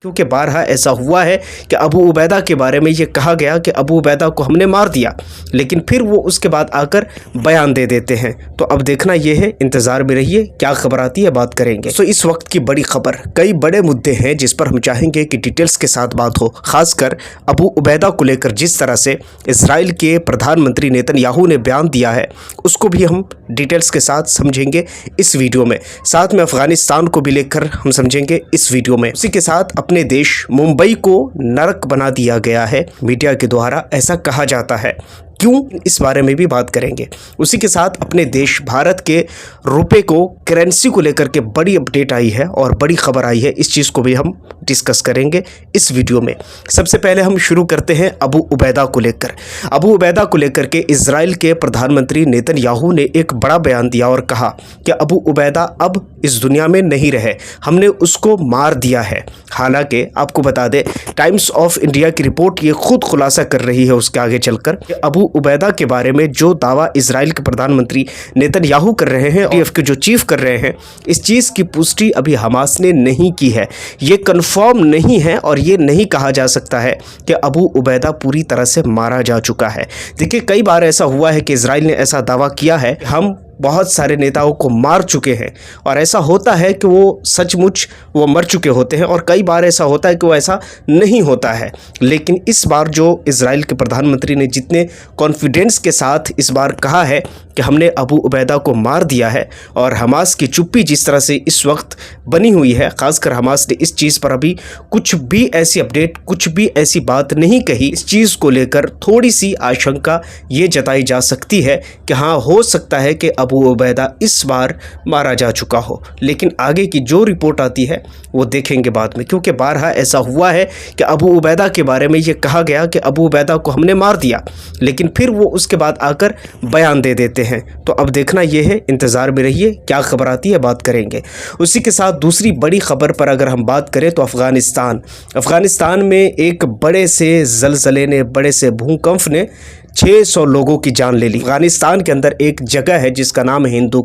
क्योंकि बारहा ऐसा हुआ है कि अबू उबैदा के बारे में ये कहा गया कि अबू उबैदा को हमने मार दिया, लेकिन फिर वो उसके बाद आकर बयान दे देते हैं। तो अब देखना ये है, इंतज़ार में रहिए, क्या खबर आती है बात करेंगे। तो इस वक्त की बड़ी खबर, कई बड़े मुद्दे हैं जिस पर हम चाहेंगे कि डिटेल्स के साथ बात हो। खासकर अबू उबैदा को लेकर जिस तरह से इजराइल के प्रधानमंत्री नेतन्याहू ने बयान दिया है, उसको भी हम डिटेल्स के साथ समझेंगे इस वीडियो में। साथ में अफगानिस्तान को भी लेकर हम समझेंगे इस वीडियो में। उसी के साथ अपने देश मुंबई को नरक बना दिया गया है मीडिया के द्वारा, ऐसा कहा जाता है। क्यों, इस बारे में भी बात करेंगे। उसी के साथ अपने देश भारत के रुपए को, करेंसी को लेकर के बड़ी अपडेट आई है और बड़ी खबर आई है, इस चीज़ को भी हम डिस्कस करेंगे इस वीडियो में। सबसे पहले हम शुरू करते हैं अबू उबैदा को लेकर। अबू उबैदा को लेकर के इजराइल के प्रधानमंत्री नेतन्याहू ने एक बड़ा बयान दिया और कहा कि अबू उबैदा अब इस दुनिया में नहीं रहे, हमने उसको मार दिया है। हालांकि आपको बता दें, टाइम्स ऑफ इंडिया की रिपोर्ट ये खुद खुलासा कर रही है उसके आगे चलकर कि अबू उबैदा के बारे में जो दावा इजराइल के प्रधानमंत्री नेतन्याहू कर रहे हैं, IDF के जो चीफ कर रहे हैं, इस चीज़ की पुष्टि अभी हमास ने नहीं की है। ये कंफर्म नहीं है और ये नहीं कहा जा सकता है कि अबू उबैदा पूरी तरह से मारा जा चुका है। देखिए, कई बार ऐसा हुआ है कि इजराइल ने ऐसा दावा किया है, हम बहुत सारे नेताओं को मार चुके हैं, और ऐसा होता है कि वो सचमुच वो मर चुके होते हैं, और कई बार ऐसा होता है कि वो ऐसा नहीं होता है। लेकिन इस बार जो इजराइल के प्रधानमंत्री ने जितने कॉन्फिडेंस के साथ इस बार कहा है कि हमने अबू उबैदा को मार दिया है, और हमास की चुप्पी जिस तरह से इस वक्त बनी हुई है, ख़ासकर हमास ने इस चीज़ पर अभी कुछ भी ऐसी अपडेट, कुछ भी ऐसी बात नहीं कही। इस चीज़ को लेकर थोड़ी सी आशंका ये जताई जा सकती है कि हाँ, हो सकता है कि अबू उबैदा इस बार मारा जा चुका हो। लेकिन आगे की जो रिपोर्ट आती है वो देखेंगे बाद में, क्योंकि बारहा ऐसा हुआ है कि अबू उबैदा के बारे में ये कहा गया कि अबू उबैदा को हमने मार दिया, लेकिन फिर वो उसके बाद आकर बयान दे देते हैं। तो अब देखना ये है, इंतज़ार में रहिए, क्या खबर आती है बात करेंगे। उसी के साथ दूसरी बड़ी खबर पर अगर हम बात करें तो अफ़गानिस्तान में एक बड़े से ज़लज़ले ने, बड़े से भूकंप ने 600 लोगों की जान ले ली। अफ़गानिस्तान के अंदर एक जगह है जिसका नाम है हिंदू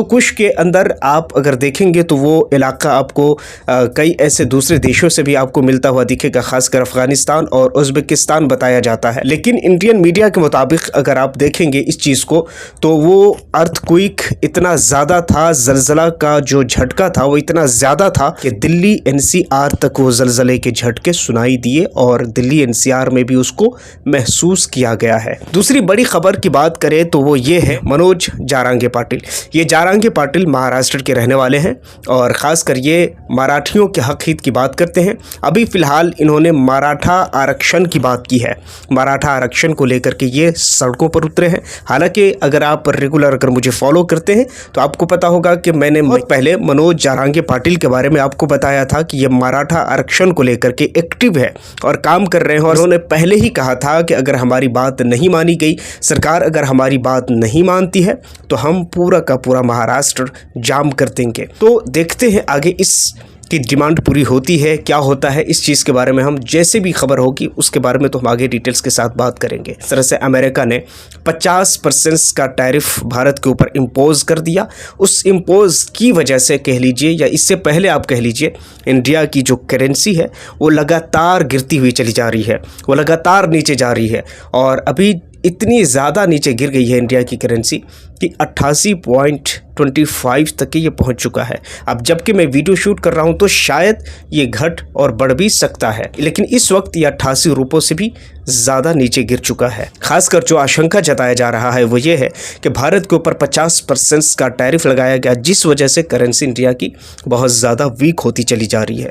कुश के अंदर आप अगर देखेंगे तो वो इलाका आपको कई ऐसे दूसरे देशों से भी आपको मिलता हुआ दिखेगा, खासकर अफ़गानिस्तान और उज़्बेकिस्तान बताया जाता है। लेकिन इंडियन मीडिया के मुताबिक अगर आप देखेंगे इस चीज़ को, तो वो अर्थक्वेक इतना ज़्यादा था, ज़लज़ला का जो झटका था वो इतना ज़्यादा था कि दिल्ली NCR तक वो ज़लज़ले के झटके सुनाई दिए, और दिल्ली NCR में भी उसको महसूस किया गया है। दूसरी बड़ी खबर की बात करें तो वो ये है मनोज जारांगे पाटिल। ये जारांगे पाटिल महाराष्ट्र के रहने वाले हैं, और ख़ासकर ये मराठियों के हक हित की बात करते हैं। अभी फ़िलहाल इन्होंने मराठा आरक्षण की बात की है। मराठा आरक्षण को लेकर के ये सड़कों पर उतरे हैं। हालांकि अगर आप रेगुलर अगर मुझे फॉलो करते हैं तो आपको पता होगा कि मैंने बहुत पहले मनोज जारांगे पाटिल के बारे में आपको बताया था कि ये मराठा आरक्षण को लेकर के एक्टिव है और काम कर रहे हैं, और उन्होंने पहले ही कहा था कि अगर हमारी बात नहीं मानी गई, सरकार अगर हमारी बात नहीं मानती है, तो हम पूरा का पूरा महाराष्ट्र जाम कर देंगे। तो देखते हैं आगे इस की डिमांड पूरी होती है, क्या होता है, इस चीज़ के बारे में हम जैसे भी खबर होगी उसके बारे में तो हम आगे डिटेल्स के साथ बात करेंगे। इस तरह से अमेरिका ने 50% का टैरिफ भारत के ऊपर इम्पोज कर दिया। उस इम्पोज की वजह से कह लीजिए, या इससे पहले आप कह लीजिए, इंडिया की जो करेंसी है वो लगातार गिरती हुई चली जा रही है, वो लगातार नीचे जा रही है, और अभी इतनी ज़्यादा नीचे गिर गई है इंडिया की करेंसी कि 88.25 तक ये पहुंच चुका है। अब जबकि मैं वीडियो शूट कर रहा हूं तो शायद ये घट और बढ़ भी सकता है, लेकिन इस वक्त ये 88 रुपयों से भी ज़्यादा नीचे गिर चुका है। खासकर जो आशंका जताया जा रहा है वो ये है कि भारत के ऊपर 50% का टैरिफ लगाया गया, जिस वजह से करेंसी इंडिया की बहुत ज़्यादा वीक होती चली जा रही है।